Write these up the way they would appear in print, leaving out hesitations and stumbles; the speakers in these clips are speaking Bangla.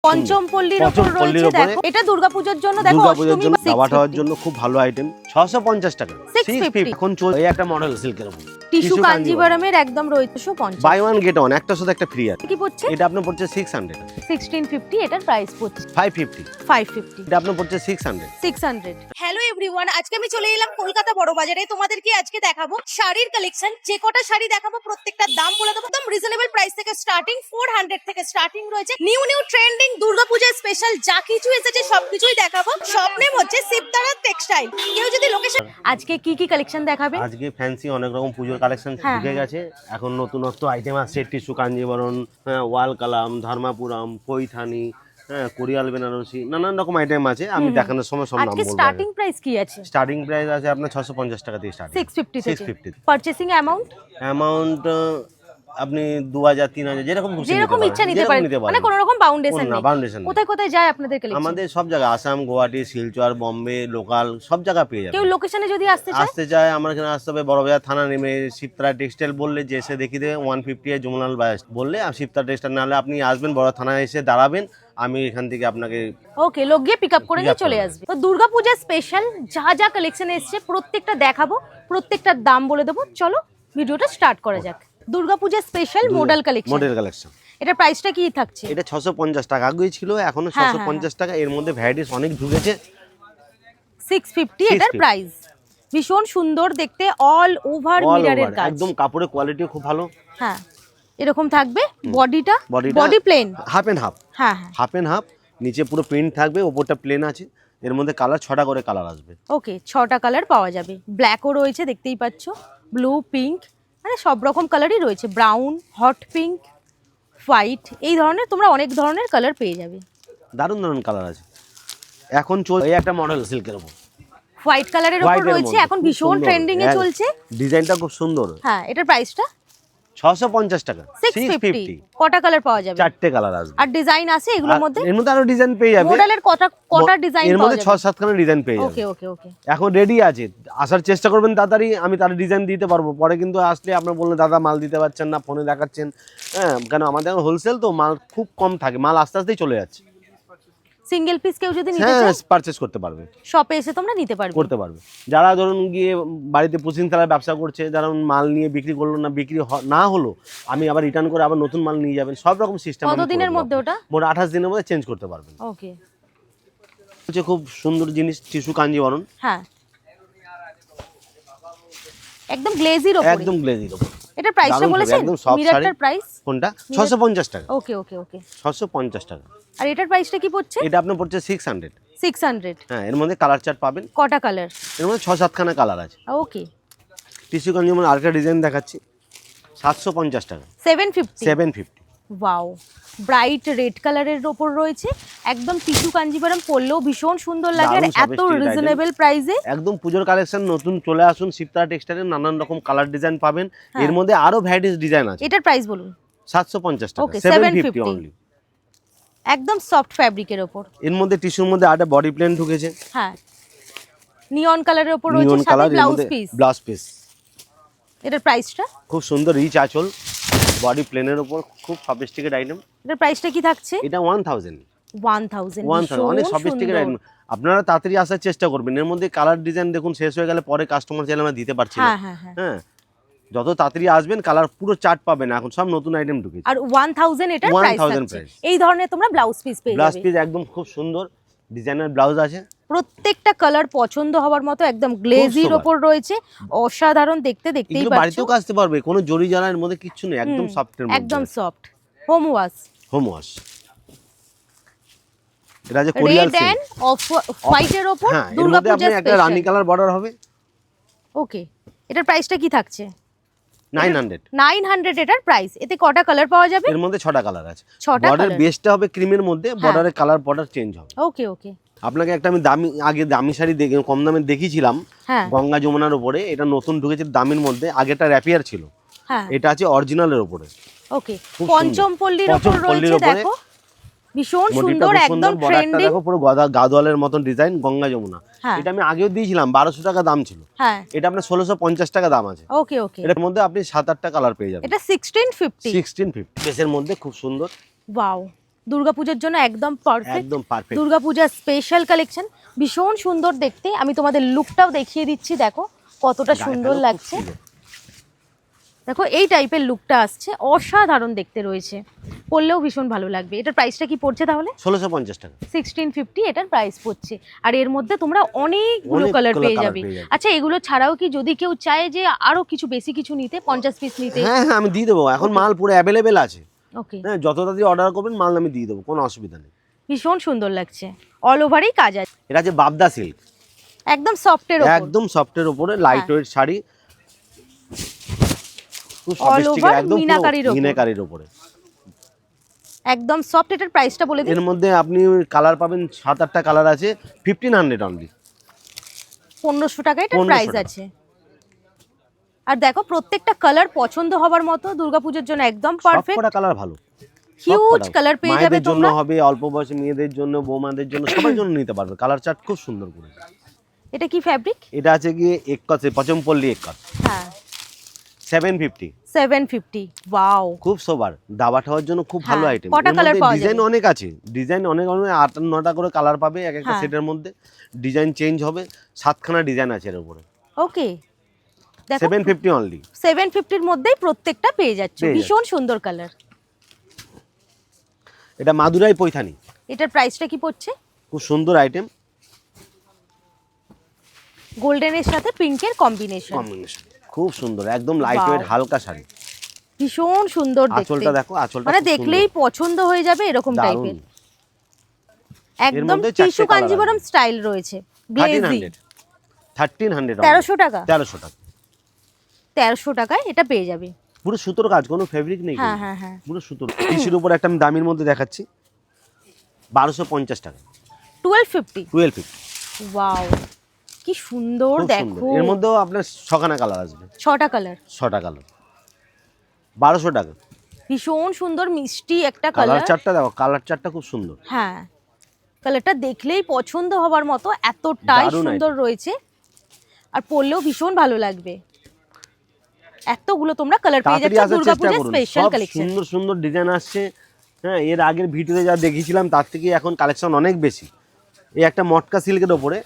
পঞ্চমপল্লীর উপর রয়েছে দেখো, এটা দুর্গাপূজার জন্য দেখো, অষ্টমী বা দাওয়াত হওয়ার জন্য খুব ভালো আইটেম। 650 টাকা 650 এখন চল এই একটা মডেল সিল্কের উপর টিস্যু কাঞ্জিভারামের একদম রয়েছে 150 বাই ওয়ান গেট ওয়ান, একটা সাথে একটা ফ্রি আছে। কি পড়ছে? এটা আপনার পড়ছে 600 1650, এটার প্রাইস পড়ছে 550 550, এটা আপনার পড়ছে 600। হ্যালো এভরিওয়ান, আজকে আমি চলে এলাম কলকাতা বড় বাজারে। তোমাদেরকে আজকে দেখাবো শাড়ির কালেকশন। যে কটা শাড়ি দেখাবো প্রত্যেকটার দাম বলে দেবো, একদম রিজনেবল প্রাইস থেকে স্টার্টিং 400 থেকে স্টার্টিং রয়েছে। নিউ ট্রেন্ডিং দুর্গাপূজা স্পেশাল যা কিছু এসেছে সবকিছুই দেখাবো। সব নেম হচ্ছে শিবতারা টেক্সটাইল। কেউ যদি লোকেশন, আজকে কি কি কালেকশন দেখাবে? আজকে ফ্যান্সি অনেক রকম পুজোর কালেকশন ঢুকে গেছে। এখন নতুনত্ব আইটেম আসছে, টিস্যু কাঞ্জিবরণ, ওয়াল কালাম, ধর্মাপুরম, পৈথানি, কোরিয়াল বেনারসি, নানান রকম আইটেম আছে। আমি দেখানোর সময় সব নাম আজকে বলবো। স্টার্টিং প্রাইস কি আছে? স্টার্টিং প্রাইস আছে আপনার 650 টাকা থেকে স্টার্ট, 650 থেকে 650। পারচেসিং অ্যামাউন্ট আপনি 2000 3000 যেরকম খুশি যেরকম ইচ্ছা নিতে পারেন, মানে কোনো রকম বাউন্ডেশন নেই। বাউন্ডেশন কোথায় কোথায় যায় আপনাদের কালেকশন? আমাদের সব জায়গায়, আসাম, গুয়াহাটি, শিলচর, বোম্বে, লোকাল সব জায়গা পেয়ে যাবে। কেউ লোকেশনে যদি আসতে চায় আমার এখানে আসতে হবে বড়বাজার থানা নেমে শিবতারা টেক্সটাইল বললে যে এসে দেখিয়ে দেবে 150 যমুনাল বাজার বললে। আর শিবতারা টেক্সটাইল নাহলে আপনি আসবেন বড় থানায় এসে দাঁড়াবেন, আমি এখান থেকে আপনাকে ওকে লোক গিয়ে পিক আপ করে নিয়ে চলে আসবে। তো দুর্গাপূজা স্পেশাল যা যা কালেকশন এসেছে প্রত্যেকটা দেখাবো, প্রত্যেকটার দাম বলে দেবো। চলো ভিডিওটা স্টার্ট করা যাক। দুর্গাপূজা স্পেশাল মডেল কালেকশন, এটা প্রাইসটা কি থাকছে? এটা 650 টাকা, আগেই ছিল এখনো 650 টাকা। এর মধ্যে ভ্যারাইটিস অনেক ঢুকেছে। 650 এটার প্রাইস। ভীষণ সুন্দর দেখতে, অল ওভার মিররের কাজ, একদম কাপড়ের কোয়ালিটি খুব ভালো। হ্যাঁ এরকম থাকবে। Body plain, half and half, হ্যাঁ হাফ এন্ড হাফ, নিচে পুরো প্রিন্ট থাকবে, উপরটা প্লেন আছে। এর মধ্যে কালার 6টা করে কালার আসবে। ওকে 6টা কালার পাওয়া যাবে। ব্ল্যাকও রয়েছে দেখতেই পাচ্ছ, ব্লু, পিঙ্ক, মানে সব রকম কালারই রয়েছে। ব্রাউন, হট পিঙ্ক, হোয়াইট, এই ধরনের তোমরা অনেক ধরনের কালার পেয়ে যাবে। দারুণ দারুণ কালার আছে। এখন এই একটা মডেল সিল্কের উপর হোয়াইট কালারের উপর রয়েছে, এখন ভীষণ ট্রেন্ডিং এ চলছে। ডিজাইনটা খুব সুন্দর। হ্যাঁ এটার প্রাইসটা 650 টাকা 650। কটা কালার পাওয়া যাবে? 4টে কালার আসবে। আর ডিজাইন আছে এগুলোর মধ্যে? এর মধ্যে আরো ডিজাইন পেয়ে যাবে। মডেলের কটা ডিজাইন এর পাওয়া মধ্যে যাবে? 6-7 খানা ডিজাইন পেয়ে যাবে। ওকে ওকে ওকে, এখন রেডি আছে, আসার চেষ্টা করবেন তাড়াতাড়ি, আমি তার ডিজাইন দিতে পারবো। পরে কিন্তু আসলে আপনারা বললেন দাদা মাল দিতে পারছেন না, ফোনে দেখাচ্ছেন। কেন আমাদের হোলসেল তো, মাল খুব কম থাকে, মাল আস্তে আস্তেই চলে যাচ্ছে। সিঙ্গেল পিস কেউ যদি নিতে চায় পারচেজ করতে পারবে, শপে এসে তোমরা নিতে করতে পারবে। যারা ধরুন গিয়ে বাড়িতে পুচিং তালার ব্যবসা করছে, যারা মাল নিয়ে বিক্রি করলো না, বিক্রি না হলো, আমি আবার রিটার্ন করে আবার নতুন মাল নিয়ে যাবেন, সব রকম সিস্টেম। কত দিনের মধ্যে ওটা? মোট 28 দিনের মধ্যে চেঞ্জ করতে পারবেন। ওকে হচ্ছে খুব সুন্দর জিনিস, টিস্যু কাঞ্জিবরণ। হ্যাঁ একদম গ্লেজির উপর, একদম গ্লেজির উপর। এটা প্রাইসটা বলেছেন? মিররটার প্রাইস কোনটা? 650 টাকা। ওকে ওকে ওকে 650 টাকা। আর এটার প্রাইসটা কি পড়ছে? এটা আপনার পড়ছে 600। 600। হ্যাঁ এর মধ্যে কালার চার্ট পাবেন। কটা কালার? এর মধ্যে 6-7 খানা কালার আছে। ওকে টিস্যু কাঞ্জিবরণ আরেকটা ডিজাইন দেখাচ্ছি, 750 টাকা 750। ওয়াও, ব্রাইট রেড কালারের উপর রয়েছে, একদম টিস্যু কাঞ্জিভারম, পরলেও ভীষণ সুন্দর লাগে আর এত রিজনেবল প্রাইসে। একদম পুজোর কালেকশন নতুন চলে আসুন শিবতারা টেক্সটাইলে, নানান রকম কালার ডিজাইন পাবেন। এর মধ্যে আরো ভ্যারাইটিস ডিজাইন আছে। এটার প্রাইস বলুন? 750 টাকা, ওকে 750 অনলি। একদম সফট ফ্যাব্রিকের উপর। এর মধ্যে টিস্যুর মধ্যে আরেকটা বডি প্লেন ঢুকেছে। হ্যাঁ নিয়ন কালারের উপর রয়েছে, সাথে ব্লাউজ পিস। এটার প্রাইসটা? খুব সুন্দর রিচ আঁচল, বডি প্লেনের উপর, খুব সফিস্টিকেটেড আইটেম। এটার প্রাইসটা কি থাকছে? এটা 1000 অনেক সফিস্টিকেটেড আইটেম। আপনারা তাড়াতাড়ি আসার চেষ্টা করবেন। এর মধ্যে কালার ডিজাইন দেখুন, শেষ হয়ে গেলে পরে কাস্টমার চাইলে আমরা দিতে পারছি না। হ্যাঁ যত তাড়াতাড়ি আসবেন কালার পুরো চার্ট পাবেন, এখন সব নতুন আইটেম ঢুকেছে। আর 1000 এটার প্রাইস থাকছে। এই ধরনের তোমরা ব্লাউজ পিস পেয়ে যাবে। ব্লাউজ পিস একদম খুব সুন্দর ডিজাইনার ব্লাউজ আছে, প্রত্যেকটা কালার পছন্দ হওয়ার মতো, একদম গ্লেজির উপর রয়েছে, অসাধারণ দেখতে। দেখতেই পাচ্ছ, বাড়িতেও কাচতে পারবে, কোনো জরি জ্বালা এর মধ্যে কিচ্ছু নেই, একদম সফটের মধ্যে, একদম সফট। Home wash. এটা যে কোরিয়াল রেড এন্ড অফ হোয়াইটের উপর দুর্গাপূজা স্পেশাল। একটা রানী কালার বর্ডার হবে। ওকে এটার প্রাইসটা কি থাকছে? 900 এটার প্রাইস। এতে কটা কালার পাওয়া যাবে? এর মধ্যে 6টা কালার আছে। বর্ডার বেসটা হবে ক্রিমের মধ্যে, বর্ডারের কালার বর্ডার চেঞ্জ হবে। ওকে ওকে আপনাকে একটা আমি আগে দামি শাড়ি কম দামে দেখিয়েছিলাম গঙ্গা যমুনার উপরে। এটা নতুন ঢুকেছে দামের মধ্যে, আগেটা র্যাপিয়ার ছিল, এটা আছে অরিজিনালের উপরে। ওকে পঞ্চমপল্লীর উপর রয়েছে, দেখো ভীষণ সুন্দর, একদম ট্রেন্ডিং। দেখো পুরো গাদোয়ালের মতন ডিজাইন, গঙ্গা যমুনা। এটা আমি আগেও দিয়েছিলাম, 1200 টাকা দাম ছিল। এটা আপনার 1650 টাকা দাম আছে। ওকে ওকে এর মধ্যে আপনি 7-8টা কালার পেয়ে যাবেন। এটা 1650। বেসের মধ্যে খুব সুন্দর। ওয়াও, দুর্গাপূজার জন্য একদম পারফেক্ট, একদম পারফেক্ট। দুর্গাপূজার স্পেশাল কালেকশন, ভীষণ সুন্দর দেখতে। আমি তোমাদের লুকটাও দেখিয়ে দিচ্ছি, দেখো কতটা সুন্দর লাগছে। দেখো এই টাইপের লুকটা আসছে, অসাধারণ দেখতে রয়েছে, পরলেও ভীষণ ভালো লাগবে। এটার প্রাইসটা কি পড়ছে তাহলে? 1650 টাকা। 1650 এটার প্রাইস পড়ছে। আর এর মধ্যে তোমরা অনেকগুলো কালার পেয়ে যাবে। আচ্ছা, এগুলো ছাড়াও কি যদি কেউ চায় যে আরো কিছু বেশি কিছু নিতে, 50 পিস নিতে? হ্যাঁ হ্যাঁ, আমি দিয়ে দেবো, এখন মাল পুরো অ্যাভেলেবেল আছে। ওকে, হ্যাঁ, যত তাড়াতাড়ি অর্ডার করবেন মাল আমি দিয়ে দেবো, কোনো অসুবিধা নেই। ভীষণ সুন্দর লাগছে, অল ওভারই কাজ আছে। এটা আছে বাবদা সিল্ক, একদম সফটের উপর, একদম সফটের উপরে লাইট ওয়েট শাড়ি, খুব অল সফিস্টিকেটেড, ওভার একদম মিনাকারির উপরে, একদম সফট। এটার প্রাইসটা বলে দিন। এর মধ্যে আপনি কালার পাবেন 7-8টা কালার আছে, 1500 অনলি, 1500 টাকা এটার প্রাইস আছে। আর দেখো প্রত্যেকটা কালার পছন্দ হবার মতো, দুর্গাপূজার জন্য একদম পারফেক্ট। সবকটা কালার ভালো, হিউজ কালার পেয়ে যাবে মায়েদের জন্য তোমরা। হবে, অল্প বয়সী মেয়েদের জন্য, বৌমাদের জন্য, সবার জন্য নিতে পারবে। কালার চার্ট খুব সুন্দর করে। এটা কি ফ্যাব্রিক? এটা আছে গিয়ে এককসে পচমপল্লী এককস, হ্যাঁ 750। 750, ওয়াও, খুব সোবার, দাবা খাওয়ার জন্য খুব ভালো হ্যাঁ, আইটেম। কটা কালার পাওয়া ডিজাইন যাবে? অনেক আছে, ডিজাইন অনেক, 8-9টা করে কালার পাবে এক একটা হ্যাঁ। সেটের মধ্যে। ডিজাইন চেঞ্জ হবে, 7খানা ডিজাইন আছে এর উপরে। ওকে, দেখো 750 অনলি। 750 এর মধ্যেই প্রত্যেকটা পেয়ে যাচ্ছে, পেয়ে ভীষণ সুন্দর কালার। এটা মাদুরাই পৈথানি, এটার প্রাইসটা কি পড়ছে? খুব সুন্দর আইটেম, গোল্ডেনের সাথে পিঙ্কের কম্বিনেশন, খুব সুন্দর, একদম লাইট ওয়েট হালকা শাড়ি, ভীষণ সুন্দর দেখতে। আঁচলটা দেখো, আঁচলটা মানে খুব দেখলেই সুন্দর, পছন্দ হয়ে যাবে এরকম দারুণ। টাইপের। একদম মধ্যে 4টে টিস্যু কালার কাঞ্জিভরম আছে। স্টাইল রয়েছে, গ্লেজি। 1300 1300 টাকা, 1300 টাকা, 1300 টাকায় এটা পেয়ে যাবে। পুরো সুতোর কাজ, কোনো ফেব্রিক নেই, হ্যাঁ হ্যাঁ হ্যাঁ, পুরো সুতোর। টিস্যুর উপর একটা আমি দামির মধ্যে দেখাচ্ছি, 1250 টাকা, 1250, 1250। ওয়াও, কি সুন্দর খুব দেখো। সুন্দর। এর মধ্যেও আপনার 6খানা কালার আসবে, 6টা কালার, 6টা কালার, 1200 টাকা। ভীষণ সুন্দর মিষ্টি একটা কালার কালার। চার্টটা দেখো, কালার চার্টটা খুব সুন্দর, হ্যাঁ, কালারটা দেখলেই পছন্দ হবার মতো, এতটাই দারুণ সুন্দর রয়েছে। আর পরলেও ভীষণ ভালো লাগবে। এতগুলো তোমরা কালার পেয়ে তাড়াতাড়ি যাচ্ছ আসার চেষ্টা দুর্গাপূজার করুন, স্পেশাল সব কালেকশন। সুন্দর সুন্দর ডিজাইন আসছে। হ্যাঁ, এর আগের ভিডিওতে যা দেখিয়েছিলাম তার থেকে এখন কালেকশন অনেক বেশি। এই একটা মটকা সিল্কের ওপরে,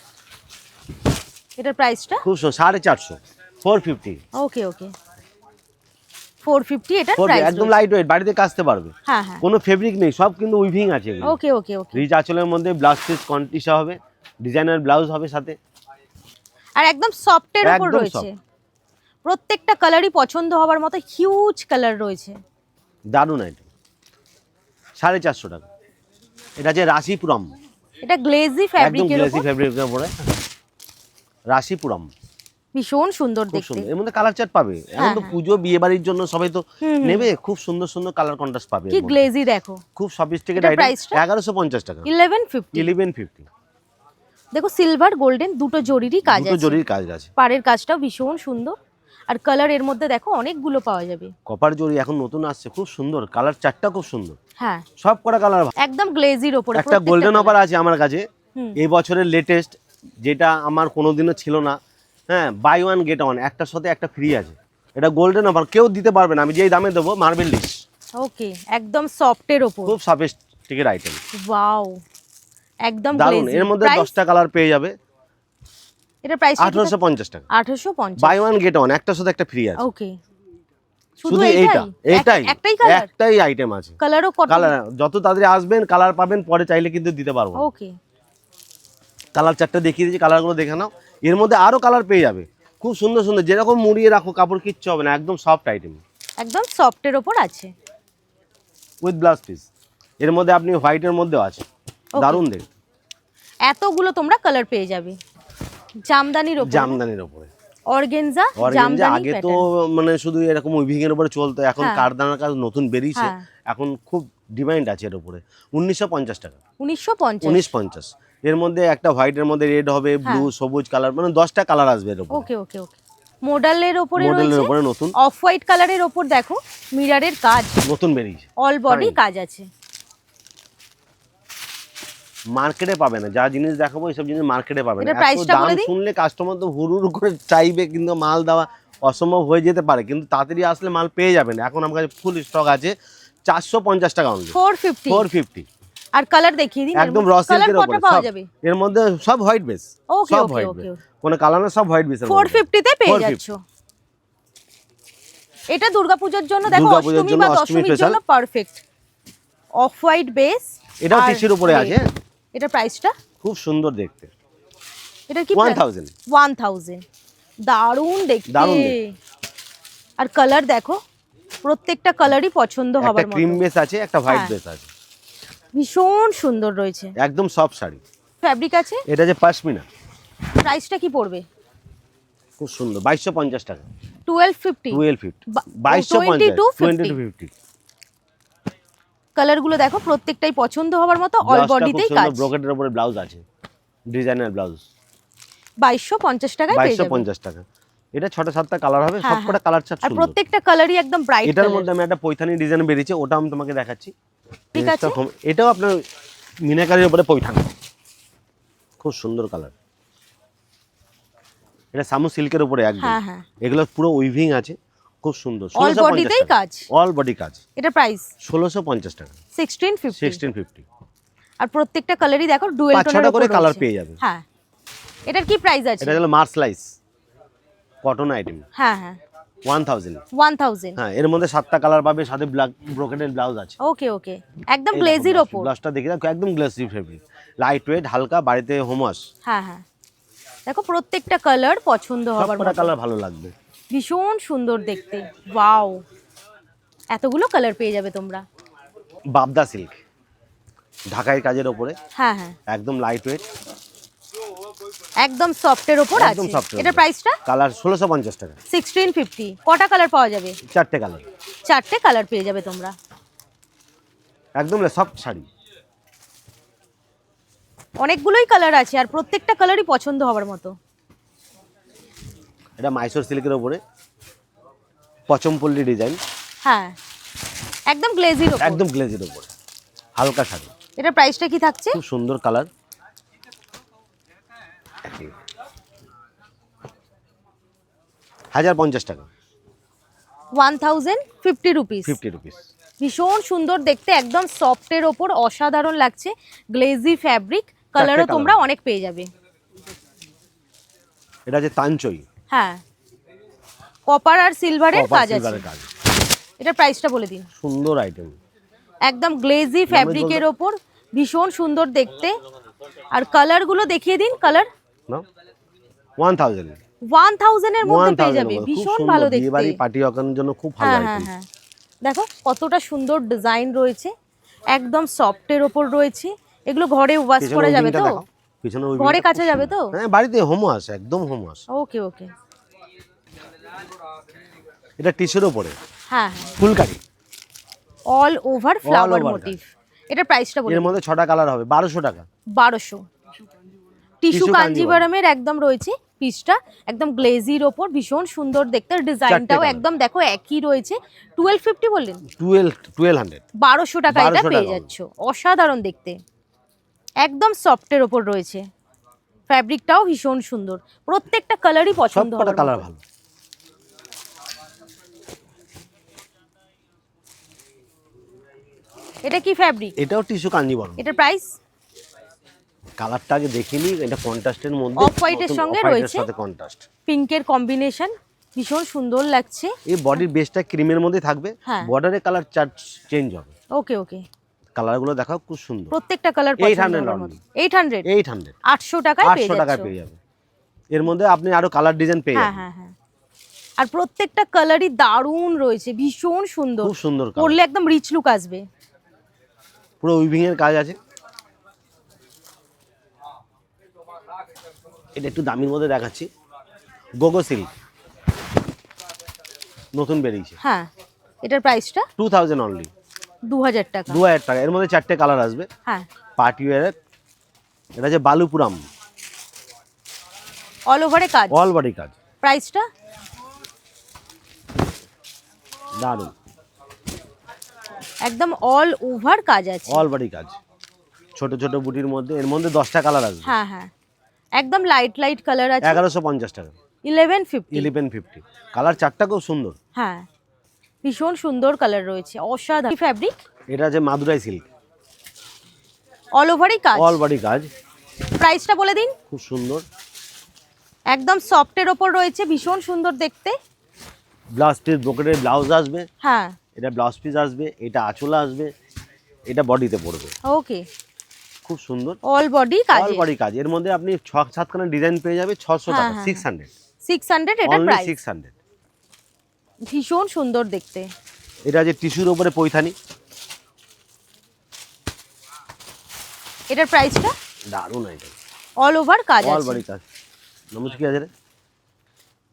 এটার প্রাইসটা খুব 450, 450, ওকে ওকে, 450 এটার প্রাইস, একদম লাইট ওয়েট, বাড়িতে কাচতে পারবে, হ্যাঁ হ্যাঁ, কোনো ফেব্রিক নেই, সব কিন্তু উইভিং আছে। ওকে ওকে ওকে। রিচ আঁচলের মধ্যে ব্লাউজ পিস কন্টিসা হবে, ডিজাইনার ব্লাউজ হবে সাথে, আর একদম সফটের উপর একদম রয়েছে, প্রত্যেকটা কালারই পছন্দ হবার মতো, হিউজ কালার রয়েছে, দারুণ আইটেম। 450 টাকা। এটা যে রাশিপুরম, এটা গ্লেজি একদম ফ্যাব্রিকের গ্লেসি উপর, ফ্যাব্রিকের উপরে রাশিপুরম, ভীষণ সুন্দর খুব দেখতে। সুন্দর। এর মধ্যে কালার চার্ট পাবে, এখন তো হ্যাঁ। পুজো বিয়ে বাড়ির জন্য সবাই তো হুম, হুম। নেবে, খুব সুন্দর সুন্দর কালার কন্ট্রাস্ট পাবে। কি গ্লেজি দেখো, খুব সফিস্টিকেটেড এটার আইটেম, প্রাইসটা? 1150 টাকা, 1150। 1150। দেখো সিলভার গোল্ডেন দুটো জরিরই কাজ দুটো আছে, জরির কাজ আছে, পাড়ের কাজটাও ভীষণ সুন্দর। আর কালার এর মধ্যে দেখো অনেকগুলো পাওয়া যাবে। কপার জরি এখন নতুন আসছে, খুব সুন্দর, কালার চার্টটা খুব সুন্দর, হ্যাঁ, সব কটা কালার। একদম গ্লেজির ওপরে একটা গোল্ডেন প্রত্যেকটা অফার আছে আমার কাছে হুম। এই বছরের লেটেস্ট, যেটা আমার কোনোদিনও ছিল না। হ্যাঁ, বাই ওয়ান গেট ওয়ান, একটার সাথে একটা ফ্রি আছে। এটা গোল্ডেন অফার, কেউ দিতে পারবে না, আমি যেই দামে দেবো, মার্বেল ডিশ, ওকে, একদম সফটের ওপর, খুব সফিস্টিকেটেড আইটেম, ওয়াও, একদম দারুণ। গ্লেজি। এর মধ্যে 10টা কালার পেয়ে যাবে, এটা প্রাইস 1850 টাকা, 1850, বাই ওয়ান গেট ওয়ান, একটার সাথে একটা ফ্রি আছে। ওকে, শুধু এইটাই একটাই কালার, একটাই আইটেম আছে। কালারও কত? কালার যত তাড়াতাড়ি আসবেন কালার পাবেন, পরে চাইলে কিন্তু দিতে পারবো। ওকে, কালার চারটা দেখিয়ে দিয়েছি, কালারগুলো দেখে নাও। এর মধ্যে আরো কালার পেয়ে যাবে, খুব সুন্দর সুন্দর, যেরকম মুড়িয়ে রাখো কাপড় কিচ্ছু হবে না, একদম সফট আইটেম, একদম সফটের ওপর আছে, উইথ ব্লাউজ পিস। এর মধ্যে আপনি হোয়াইটের মধ্যেও আছে, দারুণ দেখতে। এতগুলো তোমরা কালার পেয়ে যাবে। জামদানির ওপর, জামদানির উপরে, অর্গানজা, অর্গানজা। জামদানি আগে তো প্যাটার্ন, মানে শুধু এরকম উইভিং এর উপরে চলতো, এখন হ্যাঁ। কারদানার কাজ নতুন বেরিয়েছে, হ্যাঁ। এখন খুব ডিমান্ড আছে এর উপরে। 1950 টাকা, 1950, 1950। এর মধ্যে একটা হোয়াইটের মধ্যে রেড হবে, ব্লু, সবুজ কালার, মানে 10টা কালার আসবে এর উপরে। ওকে ওকে ওকে। মডেলের ওপরে মডেলের রয়েছে, উপরে নতুন অফ হোয়াইট কালারের ওপর দেখো মিররের কাজ, নতুন বেরিয়েছে, অল বডি Fine. কাজ আছে। মার্কেটে পাবে না, যা জিনিস দেখাবো এইসব জিনিস মার্কেটে পাবে না। এটার এত প্রাইসটা দাম বলে দিই। শুনলে কাস্টমার তো হুড়ুড় করে চাইবে, কিন্তু মাল দেওয়া অসম্ভব হয়ে যেতে পারে, কিন্তু তাড়াতাড়ি আসলে মাল পেয়ে যাবেন। এখন আমার কাছে ফুল স্টক আছে, 450 টাকা অনলি, 450, 450। আর কালার দেখিয়ে দিন, একদম র সিল্কের উপরে পাওয়া সব। যাবে? এর মধ্যে সব হোয়াইট বেস, ওকে সব ওকে হোয়াইট ওকে। বেস, কোনো কালার না, সব হোয়াইট বেসের 450 তে পেয়ে 450 যাচ্ছো। এটা দুর্গাপূজার জন্য দেখো, দুর্গাপূজার অষ্টমী জন্য, বা অষ্টমী দশমীর জন্য পারফেক্ট। অফ হোয়াইট বেস, এটাও টিস্যুর উপরে আছে। এটা প্রাইসটা খুব সুন্দর দেখতে, এটা কি 1000 1000। দারুণ দেখতে, আর কালার দেখো, প্রত্যেকটা কালারই পছন্দ হবার একটা মতো। ক্রিম বেস আছে, একটা হোয়াইট হ্যাঁ। বেস আছে, ভীষণ সুন্দর রয়েছে। একদম সফট শাড়ি। ফ্যাব্রিক আছে। এটা যে পশমিনা, প্রাইসটা কি পড়বে? খুব সুন্দর, 2250 টাকা। 1250। 1250, 2250 2250, 20 কালার গুলো দেখো, প্রত্যেকটাই পছন্দ হবার মতো। অল বডিতেই কাজ, ব্রোকেটের উপরে ব্লাউজ আছে, ডিজাইনার ব্লাউজ। 2250 টাকায় পেয়ে যাবেন। 2250 টাকা। এটা 6-7টা কালার হবে, হ্যাঁ, সবকটা কালার চার্ট আর সুন্দর। প্রত্যেকটা কালারই একদম ব্রাইট। এটার মধ্যে আমি একটা পৈথানি ডিজাইন বেরিয়েছে, ওটা আমি তোমাকে দেখাচ্ছি। ঠিক আছে। এটাও আপনার মিনাকারির উপরে পৈথানি, খুব সুন্দর কালার। এটা সামু সিল্কের উপরে একদম। হ্যাঁ হ্যাঁ, এগুলো পুরো উইভিং আছে, খুব সুন্দর। অল বডিতেই কাজ, অল বডি কাজ। এটা প্রাইস 1650 টাকা। 1650। 1650। আর প্রত্যেকটা কালারই দেখো ডুয়েল টোনের 5-6টা করে উপর কালার রয়েছে। পেয়ে যাবে। হ্যাঁ, এটার কি প্রাইস আছে? এটা হলো মার্সলাইস কটন আইটেম, হ্যাঁ হ্যাঁ, 1000। 1000। হ্যাঁ, এর মধ্যে 7টা কালার পাবে, সাথে ব্ল্যাক ব্রোকেটের ব্লাউজ আছে। ওকে ওকে, একদম গ্লেজির ওপর। ব্লাউজটা দেখি দাও, একদম গ্লেজি ফেব্রিক, লাইট ওয়েট, হালকা, বাড়িতে হোমওয়াশ। হ্যাঁ হ্যাঁ, দেখো প্রত্যেকটা কালার পছন্দ হবার সবকটা মতো, কালার ভালো লাগবে, ভীষণ সুন্দর দেখতে। ওয়াও, এতগুলো কালার পেয়ে যাবে তোমরা। বাবদা সিল্ক, ঢাকাই কাজের উপরে, হ্যাঁ হ্যাঁ, একদম লাইট ওয়েট, একদম সফটের ওপর আছে। একদম সফট। এটা প্রাইসটা কালার 1650 টাকা। 1650। কটা কালার পাওয়া যাবে? 4টে কালার, 4টে কালার পেয়ে যাবে তোমরা। একদম সফট শাড়ি। অনেকগুলোই কালার আছে, আর প্রত্যেকটা কালারই পছন্দ হবার মতো। এটা মাইসোর সিল্কের উপরে পচমপল্লী ডিজাইন, হ্যাঁ, একদম গ্লেজির ওপর, একদম গ্লেজের উপরে, হালকা শাড়ি। এটা প্রাইসটা কি থাকছে? খুব সুন্দর কালার, 1050 টাকা। 1050 রুপিস। 50 রুপিস। ভীষণ সুন্দর দেখতে, একদম সফটের ওপর, অসাধারণ লাগছে। গ্লেজি ফ্যাব্রিক, কালারও তোমরা অনেক পেয়ে যাবে। এটা যে তাঞ্চই, হ্যাঁ, কপার আর সিলভারের কাজ আছে। এটা প্রাইসটা বলে দিন। সুন্দর আইটেম, একদম গ্লেজি ফ্যাব্রিকের ওপর, ভীষণ সুন্দর দেখতে। আর কালারগুলো দেখিয়ে দিন। কালার না 1000। 1000 এর মধ্যে পেয়ে যাবে, ভীষণ ভালো দেখতে। বিয়েবাড়ি পার্টি অকেশনের জন্য খুব ভালো হ্যাঁ আইটেম। হ্যাঁ, দেখো কতটা সুন্দর ডিজাইন রয়েছে, একদম সফটের ওপর রয়েছে। এগুলো ঘরে ওয়াশ করা যাবে তো? পিছনে ঘরে কাচা যাবে তো? হ্যাঁ, বাড়িতে হোমওয়াশ, একদম হোমওয়াশ। ওকে ওকে। এটা টিস্যুর উপরে, হ্যাঁ হ্যাঁ, phulkari, all over flower over motif. এটা প্রাইসটা বলুন। এর মধ্যে 6টা কালার হবে, 1200 টাকা। 1200। টিস্যু কাঞ্জিভারাম। কাঞ্জিভারামের একদম রয়েছে পিসটা, একদম গ্লেজির ওপর, ভীষণ সুন্দর দেখতে। ডিজাইনটাও colour। একদম দেখো একই রয়েছে। 1250 বললেন? 1200। 1200 টাকা এটা 1200 পেয়ে টাকা। যাচ্ছ। অসাধারণ দেখতে, একদম সফটের ওপর রয়েছে। ফ্যাব্রিকটাও ভীষণ সুন্দর, প্রত্যেকটা কালারই পছন্দ সবকটা হবে। কালার ভালো। এটা কি ফ্যাব্রিক? এটাও টিস্যু কাঞ্জিভারাম। এটার প্রাইস? কালারটা আগে দেখিনি, এটা কন্ট্রাস্টের মধ্যে, অফ হোয়াইটের সঙ্গে রয়েছে, সাথে কন্ট্রাস্ট, পিঙ্কের কম্বিনেশন, ভীষণ সুন্দর লাগছে। এই বডির বেসটা ক্রিমের মধ্যে থাকবে, হ্যাঁ। বর্ডারে কালার চার্ট চেঞ্জ হবে। ওকে ওকে, কালারগুলো দেখাও, খুব সুন্দর। প্রত্যেকটা কালার 800 only। 800। 800। 800 টাকায় পেয়ে 800 টাকায় যাচ্ছ। পেয়ে যাবে। এর মধ্যে আপনি আরো কালার ডিজাইন পেয়ে হ্যাঁ যাবেন। হ্যাঁ হ্যাঁ, আর প্রত্যেকটা কালারই দারুণ রয়েছে, ভীষণ সুন্দর। খুব সুন্দর কালার, পরলে একদম রিচ লুক আসবে। পুরো উইভিং এর কাজ আছে। এটা একটু দামির মধ্যে দেখাচ্ছি, গোগো সিল্ক, নতুন বেরিয়েছে। হ্যাঁ, এটার প্রাইসটা 2000 অনলি। 2000 টাকা। 2000 টাকা। এর মধ্যে 4টে কালার আসবে। হ্যাঁ, পার্টি ওয়্যার, এটা যে বালুপুরাম, অল ওভারে কাজ, অল বডি কাজ। প্রাইসটা দারুন, একদম অল ওভার কাজ আছে। অল বডি কাজ, ছোট ছোট বুটির মধ্যে। এর মধ্যে 10টা কালার আসবে। হ্যাঁ হ্যাঁ, একদম লাইট লাইট কালার আছে। 1150 টাকা। 1150। 1150। কালার চারটা খুব সুন্দর। হ্যাঁ, ভীষণ সুন্দর কালার রয়েছে, অসাধারণ ফ্যাব্রিক। এটা যে মাদুরাই সিল্ক, অল ওভারই কাজ, অল বডি কাজ। প্রাইসটা বলে দিন। খুব সুন্দর, একদম সফটের ওপর রয়েছে, ভীষণ সুন্দর দেখতে। ব্লাউজ পিস ব্রোকেটের ব্লাউজ আসবে, হ্যাঁ এটা ব্লাউজ পিস আসবে, এটা আঁচলা আসবে, এটা বডিতে পড়বে। ওকে, খুব সুন্দর অল বডি কাজ, অল বডি কাজ। এর মধ্যে আপনি 6-7খানা ডিজাইন পেয়ে যাবে 600 টাকা, 600 600 এটা অনলি প্রাইস। 600। ভীষণ সুন্দর দেখতে। এটা যে টিস্যুর উপরে পৈথানি, এটার প্রাইসটা দারুণ আইটেম, অল ওভার কাজ অল আছে, বডি কাজ। নমস্কার কি আছে রে?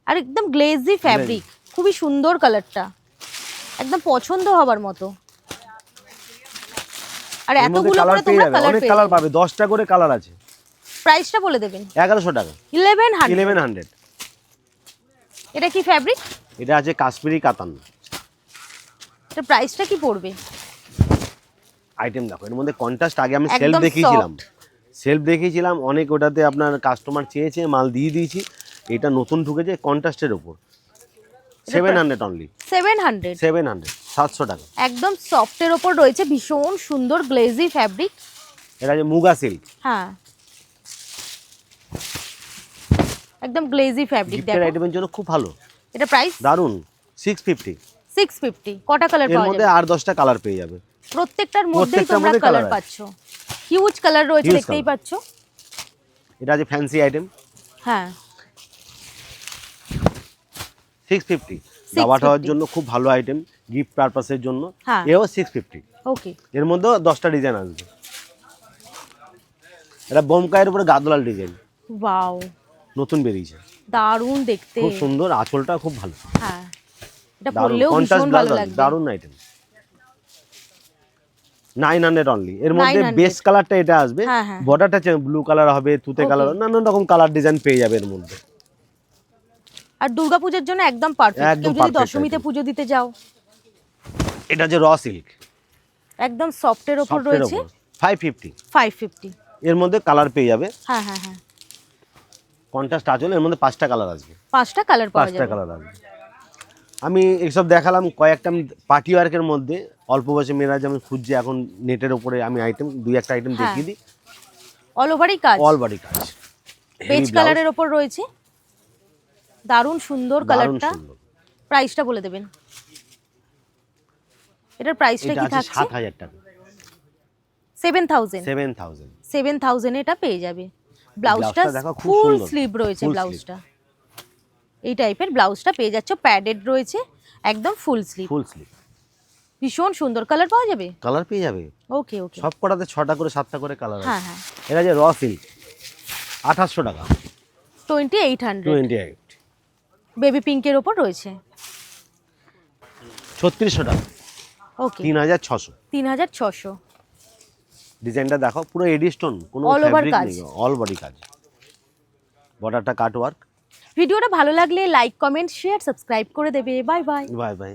আর একদম গ্লেজি ফ্যাব্রিক, খুবই সুন্দর কালারটা, একদম পছন্দ হবার মতো। আর এর মধ্যে এতগুলো কালার করে পেয়ে তোমরা যাবে, কালার অনেক পেয়ে কালার যাবে। পাবে, 10টা করে কালার আছে। প্রাইসটা বলে দেবেন। 1100 টাকা, 1100। 1100। এটা কি ফ্যাব্রিক? এটা আছে কাশ্মীরি কাতান। এটা প্রাইসটা কি পড়বে? আইটেম দেখো, এর মধ্যে কন্ট্রাস্ট। আগে আমি সেলফ একদম দেখিয়েছিলাম, soft। সেলফ দেখিয়েছিলাম অনেক, ওটাতে আপনার কাস্টমার চেয়েছে, মাল দিয়ে দিয়েছি। এটা নতুন ঢুকেছে কন্ট্রাস্টের উপর, 700 অনলি, 700। 700 টাকা। একদম সফটের ওপর রয়েছে, ভীষণ সুন্দর গ্লেজি ফ্যাব্রিক। এটা যে মুগা সিল্ক, হ্যাঁ একদম গ্লেজি ফ্যাব্রিক। গিফটের দেখো আইটেমের জন্য খুব ভালো, এটা প্রাইস দারুন, 650। 650। কটা কালার এর পাওয়া মধ্যে যাবে? আর 10টা কালার পেয়ে যাবে। প্রত্যেকটার মধ্যেই প্রত্যেকটার তোমরা মধ্যেই কালার colour আছে। পাচ্ছ, হিউজ কালার রয়েছে, Huge দেখতেই colour। পাচ্ছ। এটা যে ফ্যান্সি আইটেম, হ্যাঁ 650। দাবা খাওয়ার জন্য খুব ভালো আইটেম, গিফট পারপাসের জন্য। হ্যাঁ। এও 650। ওকে, এর মধ্যেও 10টা ডিজাইন আসবে। এটা বোমকায়ের উপরে গাদলাল ডিজাইন, ওয়াও নতুন বেরিয়েছে, দারুণ দেখতে। খুব সুন্দর, আঁচলটা খুব ভালো, হ্যাঁ এটা দারুন পরলেও কন্ট্রাস্ট ভীষণ ব্লাউজ, ভালো লাগবে। দারুন আইটেম। 900 অনলি। এর মধ্যে 900 বেস কালারটা এটা আসবে, হ্যাঁ, হ্যাঁ। বর্ডারটা ব্লু কালার হবে, তুতে কালার, নানান রকম কালার ডিজাইন পেয়ে যাবে এর মধ্যে। আর দুর্গাপূজার জন্য একদম পারফেক্ট, একদম কেউ যদি perfect দশমীতে item। পুজো দিতে যাও। এটা যে র সিল্ক, একদম সফটের ওপর সফটের রয়েছে, উপর, 550। 550। এর মধ্যে কালার পেয়ে যাবে, হ্যাঁ হ্যাঁ হ্যাঁ, কন্ট্রাস্ট আঁচল। এর মধ্যে 5টা কালার আসবে, 5টা কালার পাওয়া 5টা যাবে। কালার আসবে। আমি এইসব দেখালাম কয়েকটা পার্টি ওয়ার্কের মধ্যে, অল্প বয়সে মেয়েরা যেমন খুঁজছে এখন নেটের উপরে, আমি আইটেম 2-1টা আইটেম হ্যাঁ। দেখিয়ে দিই। অল ওভারই কাজ, অল বডি কাজ, পেজ কালারের ওপর রয়েছে, দারুণ সুন্দর দারুণ কালারটা। সুন্দর। প্রাইসটা বলে দেবেন। এটার প্রাইসটা এটা কি আছে থাকছে? 7000 টাকা, 7000। 7000। 7000 এটা পেয়ে যাবে। ব্লাউজটা ব্লাউজটা দেখো, খুব ফুল সুন্দর। স্লিভ রয়েছে Full ব্লাউজটা। এই টাইপের ব্লাউজটা পেয়ে যাচ্ছ, প্যাডেড রয়েছে, একদম ফুল স্লিভ, ফুল স্লিভ, ভীষণ সুন্দর। কালার পাওয়া যাবে? কালার পেয়ে যাবে। ওকে ওকে, সব কটাতে 6টা করে 7টা করে কালার আছে। হ্যাঁ হ্যাঁ। এটা যে র সিল্ক, 2800 টাকা, 2800। 28। বেবি পিঙ্কের ওপর রয়েছে। 3600 টাকা, ওকে, 3600। 3600। ডিজাইনটা দেখো, পুরো এডি স্টোন, কোনো All over ফ্যাব্রিক কাজ। নেই, অল বডি কাজ, বর্ডারটা কাট ওয়ার্ক। ভিডিওটা ভালো লাগলে লাইক কমেন্ট শেয়ার সাবস্ক্রাইব করে দেবে। Bye bye. Bye bye.